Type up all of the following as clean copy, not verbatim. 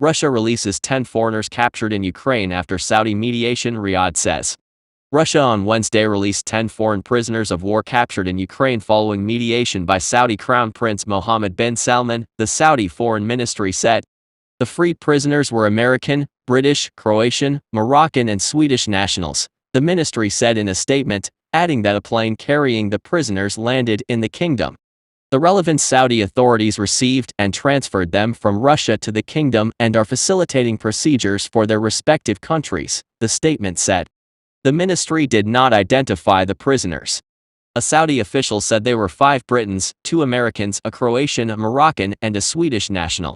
Russia releases 10 foreigners captured in Ukraine after Saudi mediation, Riyadh says. Russia on Wednesday released 10 foreign prisoners of war captured in Ukraine following mediation by Saudi Crown Prince Mohammed bin Salman, the Saudi Foreign Ministry said. The freed prisoners were American, British, Croatian, Moroccan and Swedish nationals, the ministry said in a statement, adding that a plane carrying the prisoners landed in the kingdom. The relevant Saudi authorities received and transferred them from Russia to the kingdom and are facilitating procedures for their respective countries, the statement said. The ministry did not identify the prisoners. A Saudi official said they were 5 Britons, 2 Americans, a Croatian, a Moroccan, and a Swedish national.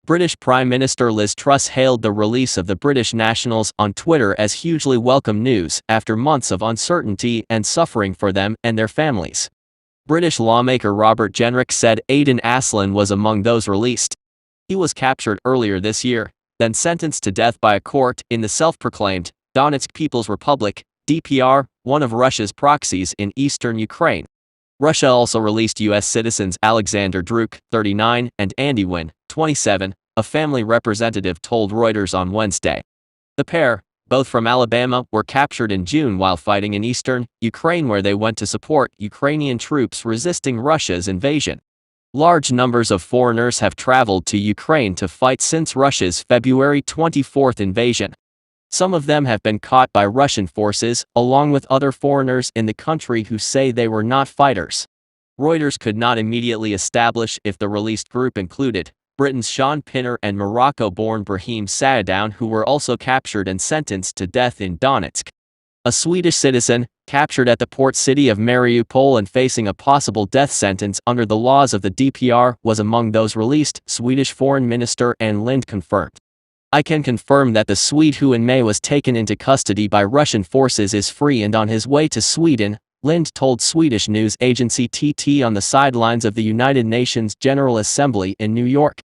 British Prime Minister Liz Truss hailed the release of the British nationals on Twitter as hugely welcome news after months of uncertainty and suffering for them and their families. British lawmaker Robert Jenrick said Aidan Aslan was among those released. He was captured earlier this year, then sentenced to death by a court in the self-proclaimed Donetsk People's Republic, DPR, one of Russia's proxies in eastern Ukraine. Russia also released U.S. citizens Alexander Druk, 39, and Andy Wynn, 27, a family representative told Reuters on Wednesday. The pair, both from Alabama, were captured in June while fighting in eastern Ukraine where they went to support Ukrainian troops resisting Russia's invasion. Large numbers of foreigners have traveled to Ukraine to fight since Russia's February 24 invasion. Some of them have been caught by Russian forces, along with other foreigners in the country who say they were not fighters. Reuters could not immediately establish if the released group included Britain's Sean Pinner and Morocco-born Brahim Saadoun, who were also captured and sentenced to death in Donetsk. A Swedish citizen, captured at the port city of Mariupol and facing a possible death sentence under the laws of the DPR, was among those released, Swedish Foreign Minister Ann Linde confirmed. I can confirm that the Swede who in May was taken into custody by Russian forces is free and on his way to Sweden, Linde told Swedish news agency TT on the sidelines of the United Nations General Assembly in New York.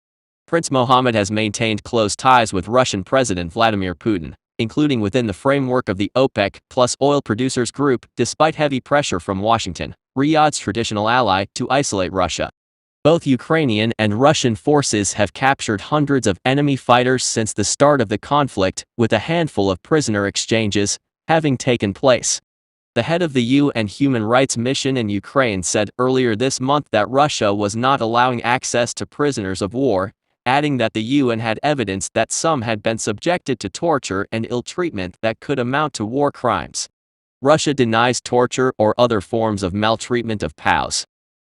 Prince Mohammed has maintained close ties with Russian President Vladimir Putin, including within the framework of the OPEC plus oil producers group, despite heavy pressure from Washington, Riyadh's traditional ally, to isolate Russia. Both Ukrainian and Russian forces have captured hundreds of enemy fighters since the start of the conflict, with a handful of prisoner exchanges having taken place. The head of the UN Human Rights Mission in Ukraine said earlier this month that Russia was not allowing access to prisoners of war, adding that the UN had evidence that some had been subjected to torture and ill treatment that could amount to war crimes. Russia denies torture or other forms of maltreatment of POWs.